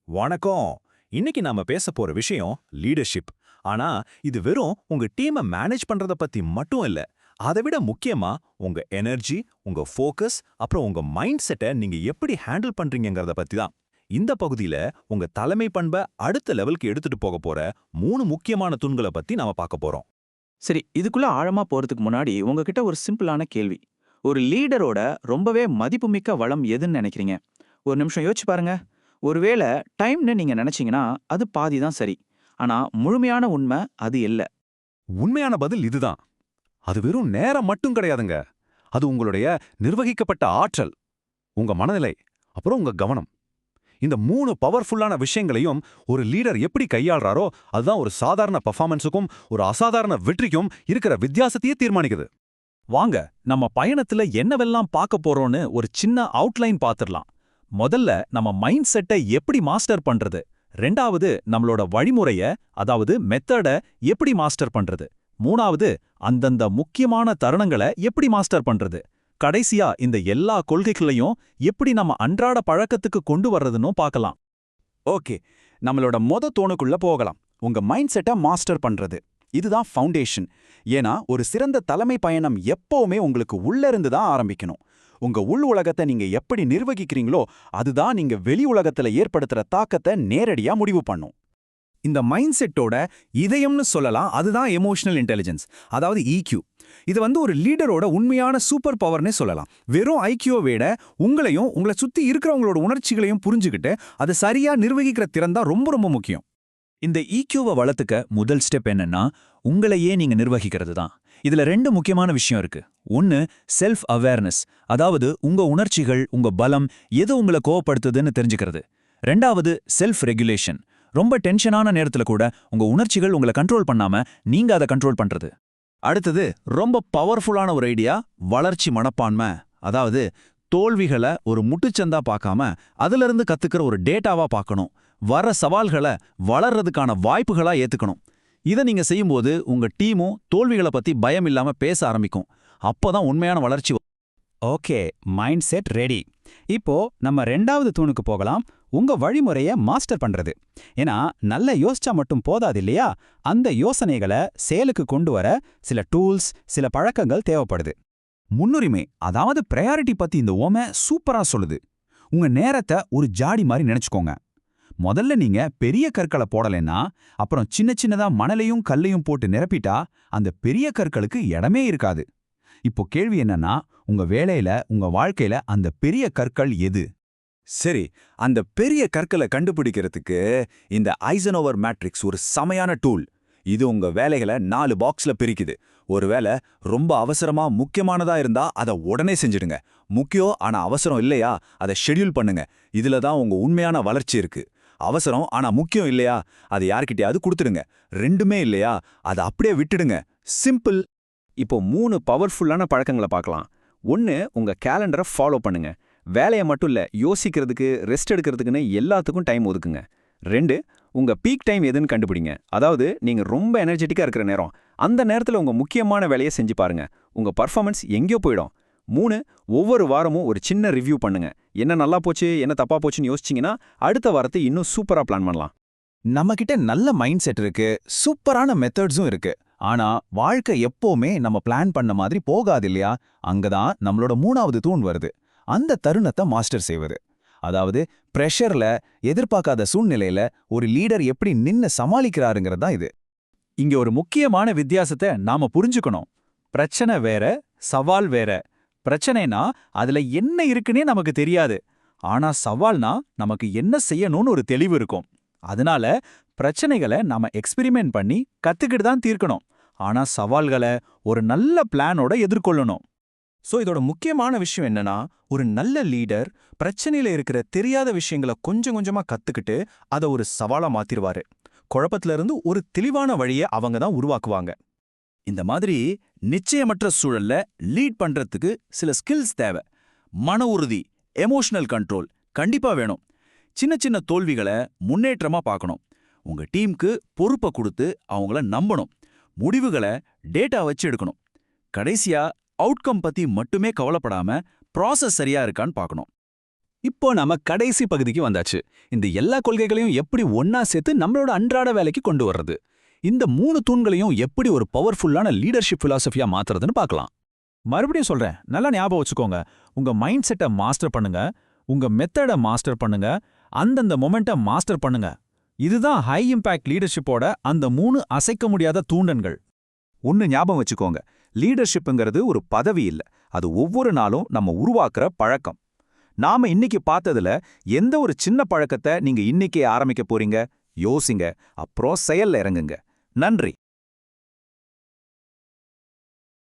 வணக்கம். இன்னைக்கு நாம பேச போற விஷயம் லீடர்ஷிப். ஆனா இது வெறும் உங்க டீமை மேனேஜ் பண்றத பத்தி மட்டும் இல்ல. அதை விட முக்கியமா உங்க எனர்ஜி, உங்க ஃபோக்கஸ், அப்புறம் உங்க மைண்ட் செட்டை நீங்க எப்படி ஹேண்டில் பண்றீங்கங்கறத பத்தி தான். இந்த பகுதியில உங்க தலைமை பண்பை அடுத்த லெவலுக்கு எடுத்துட்டு போக போற 3 முக்கியமான தூண்களை பத்தி நாம பார்க்க போறோம். சரி, இதுக்குள்ள ஆழமா போறதுக்கு முன்னாடி உங்ககிட்ட ஒரு சிம்பிளான கேள்வி. ஒரு லீடரோட ரொம்பவே மதிப்புமிக்க வளம் எதுன்னு நினைக்கிறீங்க? ஒரு நிமிஷம் யோசிச்சு பாருங்க. ஒருவேளை டைம்னு நீங்க நினைச்சீங்கன்னா அது பாதி தான் சரி. ஆனா முழுமையான உண்மை அது இல்ல. உண்மையான பதில் இதுதான். அது வெறும் நேரம் மட்டும் கிடையாதுங்க. அது உங்களுடைய நிர்வகிக்கப்பட்ட ஆற்றல், உங்க மனநிலை, அப்புறம் உங்க கவனம். இந்த 3 பவர்ஃபுல்லான விஷயங்களையும் ஒரு லீடர் எப்படி கையாள்றாரோ அதுதான் ஒரு சாதாரண பெர்ஃபார்மன்ஸுக்கும் ஒரு அசாதாரண வெற்றிக்கும் இருக்கிற வித்தியாசத்தையே தீர்மானிக்குது. வாங்க, நம்ம பயணத்துல என்னவெல்லாம் பார்க்க போறோம்னு ஒரு சின்ன அவுட்லைன் பார்த்துடலாம். முதல்ல நம்ம மைண்ட் செட்டை எப்படி மாஸ்டர் பண்றது, ரெண்டாவது நம்மளோட வழிமுறைய அதாவது மெத்தட எப்படி மாஸ்டர் பண்றது, மூணாவது அந்தந்த முக்கியமான தருணங்களை எப்படி மாஸ்டர் பண்றது, கடைசியா இந்த எல்லா கொள்கைகளையும் எப்படி நம்ம அன்றாட பழக்கத்துக்கு கொண்டு வர்றதுன்னு பார்க்கலாம். ஓகே, நம்மளோட தோணுக்குள்ள போகலாம். உங்க மைண்ட் செட்டை மாஸ்டர் பண்றது இதுதான் ஃபவுண்டேஷன். ஏன்னா ஒரு சிறந்த தலைமை பயணம் எப்பவுமே உங்களுக்கு உள்ள இருந்து தான் ஆரம்பிக்கணும். உங்க உள் உலகத்தை நீங்க எப்படி நிர்வகிக்கிறீங்களோ அதுதான் நீங்க வெளி உலகத்துல ஏற்படுத்துற தாக்கத்தை நேரடியா முடிவு பண்ணும். இந்த மைண்ட் செட்டோட இதயம்னு சொல்லலாம். அதுதான் எமோஷனல் இன்டெலிஜென்ஸ், அதாவது EQ. இது ஒரு லீடரோட உண்மையான சூப்பர் பவர்னே சொல்லலாம். வெறும் ஐக்கியோவை விட உங்களையும் உங்களை சுத்தி இருக்கிறவங்களோட உணர்ச்சிகளையும் புரிஞ்சுக்கிட்டு அதை சரியா நிர்வகிக்கிற திறன் தான் ரொம்ப ரொம்ப முக்கியம். இந்த EQ-வை வளர்த்துக்க முதல் ஸ்டெப் என்னன்னா, உங்களையே நீங்க நிர்வகிக்கிறது தான். இதுல 2 முக்கியமான விஷயம் இருக்கு. ஒன்னு செல்ஃப் அவேர்னஸ், அதாவது உங்க உணர்ச்சிகள், உங்க பலம் எது உங்களை கோவப்படுத்துதுன்னு தெரிஞ்சுக்கிறது. ரெண்டாவது செல்ஃப் ரெகுலேஷன், ரொம்ப டென்ஷனான நேரத்துல கூட உங்க உணர்ச்சிகள் உங்களை கண்ட்ரோல் பண்ணாம நீங்க அதை கண்ட்ரோல் பண்றது. அடுத்தது ரொம்ப பவர்ஃபுல்லான ஒரு ஐடியா, வளர்ச்சி மனப்பான்மை. அதாவது தோல்விகளை ஒரு முட்டுச்சந்தா பார்க்காம அதிலிருந்து கத்துக்கிற ஒரு டேட்டாவா பார்க்கணும். வர சவால்களை வளர்றதுக்கான வாய்ப்புகளா ஏத்துக்கணும். இதை நீங்க செய்யும்போது உங்க டீமும் தோல்விகளை பத்தி பயம் இல்லாம பேச ஆரம்பிக்கும். அப்பதான் உண்மையான வளர்ச்சி. Okay, mind set ready. இப்போ நம்ம 2வது தூணுக்கு போகலாம், உங்க வழிமுறைய மாஸ்டர் பண்றது. ஏன்னா நல்ல யோசிச்சா மட்டும் போதாது இல்லையா? அந்த யோசனைகளை செயலுக்கு கொண்டு வர சில டூல்ஸ், சில பழக்கங்கள் தேவைப்படுது. முன்னுரிமை, அதாவது ப்ரையாரிட்டி பத்தி இந்த ஓமை சூப்பரா சொல்லுது. உங்க நேரத்தை ஒரு ஜாடி மாதிரி நினைச்சுக்கோங்க. முதல்ல நீங்க பெரிய கற்களை போடலைன்னா அப்புறம் சின்ன சின்னதா மணலையும் கல்லையும் போட்டு நிரப்பிட்டா அந்த பெரிய கற்களுக்கு இடமே இருக்காது. இப்போ கேள்வி என்னன்னா, உங்க வேலையில, உங்க வாழ்க்கையில அந்த பெரிய கற்கள் எது? சரி, அந்த பெரிய கற்களை கண்டுபிடிக்கிறதுக்கு இந்த ஐசனோவர் மேட்ரிக்ஸ் ஒரு செமையான டூல். இது உங்க வேலைகளை 4 பாக்ஸ்ல பிரிக்குது. ஒருவேளை ரொம்ப அவசரமா முக்கியமானதா இருந்தா அதை உடனே செஞ்சிடுங்க. முக்கியம் ஆனா அவசரம் இல்லையா, அதை ஷெட்யூல் பண்ணுங்க. இதுல தான் உங்க உண்மையான வளர்ச்சி இருக்கு. அவசரம் ஆனா முக்கியம் இல்லையா, அதை யார்கிட்டயாவது கொடுத்துடுங்க. ரெண்டுமே இல்லையா, அதை அப்படியே விட்டுடுங்க. சிம்பிள். இப்போ 3 பவர்ஃபுல்லான பழக்கங்களை பார்க்கலாம். 1, உங்க கேலண்டரை ஃபாலோ பண்ணுங்க. வேலையை மட்டும் இல்ல, யோசிக்கிறதுக்கு, ரெஸ்ட் எடுக்கிறதுக்குன்னு எல்லாத்துக்கும் டைம் ஒதுக்குங்க. 2, உங்க பீக் டைம் எதுன்னு கண்டுபிடிங்க. அதாவது நீங்க ரொம்ப எனர்ஜெட்டிக்கா இருக்கிற நேரம். அந்த நேரத்துல உங்க முக்கியமான வேலையை செஞ்சு பாருங்க. உங்க பர்ஃபார்மன்ஸ் எங்கேயோ போயிடும். 3, ஒவ்வொரு வாரமும் ஒரு சின்ன ரிவ்யூ பண்ணுங்க. என்ன நல்லா போச்சு, என்ன தப்பா போச்சுன்னு யோசிச்சிங்கன்னா அடுத்த வாரத்தை இன்னும் சூப்பரா பிளான் பண்ணலாம். நம்ம கிட்ட நல்ல மைண்ட் செட் இருக்கு, சூப்பரான மெத்தட்ஸும் இருக்கு. ஆனா வாழ்க்கை எப்பவுமே நம்ம பிளான் பண்ண மாதிரி போகாது இல்லையா? அங்கதான் நம்மளோட 3வது தூண் வருது. அந்த தருணத்தை மாஸ்டர் செய்வது. அதாவது பிரஷர்ல, எதிர்பார்க்காத சூழ்நிலையில ஒரு லீடர் எப்படி நின்னு சமாளிக்கிறாருங்கிறது தான் இது. இங்க ஒரு முக்கியமான வித்தியாசத்தை நாம புரிஞ்சுக்கணும். பிரச்சனை வேற, சவால் வேற. பிரச்சனைனா அதுல என்ன இருக்குன்னே நமக்கு தெரியாது. ஆனா சவால்னா நமக்கு என்ன செய்யணும்னு ஒரு தெளிவு இருக்கும். அதனால பிரச்சனைகளை நாம எக்ஸ்பெரிமெண்ட் பண்ணி கத்துக்கிட்டு தான் தீர்க்கணும். ஆனா சவால்களை ஒரு நல்ல பிளானோட எதிர்கொள்ளணும். சோ இதோட முக்கியமான விஷயம் என்னன்னா, ஒரு நல்ல லீடர் பிரச்சனையில இருக்கிற தெரியாத விஷயங்களை கொஞ்சம் கொஞ்சமா கத்துக்கிட்டு அதை ஒரு சவாலா மாத்திருவாரு. குழப்பத்துல இருந்து ஒரு தெளிவான வழியை அவங்க தான் உருவாக்குவாங்க. இந்த மாதிரி நிச்சயமற்ற சூழல்ல லீட் பண்றதுக்கு சில ஸ்கில்ஸ் தேவை. மன உறுதி, எமோஷனல் கண்ட்ரோல் கண்டிப்பா வேணும். சின்ன சின்ன தோல்விகளை முன்னேற்றமா பார்க்கணும். உங்க டீமுக்கு பொறுப்பை கொடுத்து அவங்கள நம்பணும். முடிவுகளை டேட்டா வச்சு எடுக்கணும். கடைசியா அவுட்கம் பத்தி மட்டுமே கவலைப்படாம ப்ராசஸ் சரியா இருக்கான்னு பார்க்கணும். இப்போ நாம கடைசி பகுதிக்கு வந்தாச்சு. இந்த எல்லா கொள்கைகளையும் எப்படி ஒன்னா சேர்த்து நம்மளோட அன்றாட வேலைக்கு கொண்டு வர்றது, இந்த 3 தூண்களையும் எப்படி ஒரு பவர்ஃபுல்லான லீடர்ஷிப் பிலாசபியா மாத்துறதுன்னு பார்க்கலாம். மறுபடியும் சொல்றேன், நல்லா ஞாபகம் வச்சுக்கோங்க. உங்க மைண்ட் செட்டை மாஸ்டர் பண்ணுங்க, உங்க மெத்தடை மாஸ்டர் பண்ணுங்க, அந்தந்த மொமெண்ட்டை மாஸ்டர் பண்ணுங்க. இதுதான் ஹை இம்பாக்ட் லீடர்ஷிப்போட அந்த 3 அசைக்க முடியாத தூண்டன்கள். ஒன்னு ஞாபகம் வச்சுக்கோங்க, லீடர்ஷிப்புங்கிறது ஒரு பதவி இல்ல, அது ஒவ்வொரு நாளும் நம்ம உருவாக்குற பழக்கம். நாம இன்னைக்கு பார்த்ததுல எந்த ஒரு சின்ன பழக்கத்தை நீங்க இன்னைக்கே ஆரம்பிக்க போறீங்க? யோசிங்க, அப்புறம் செயல்ல இறங்குங்க. நன்றி.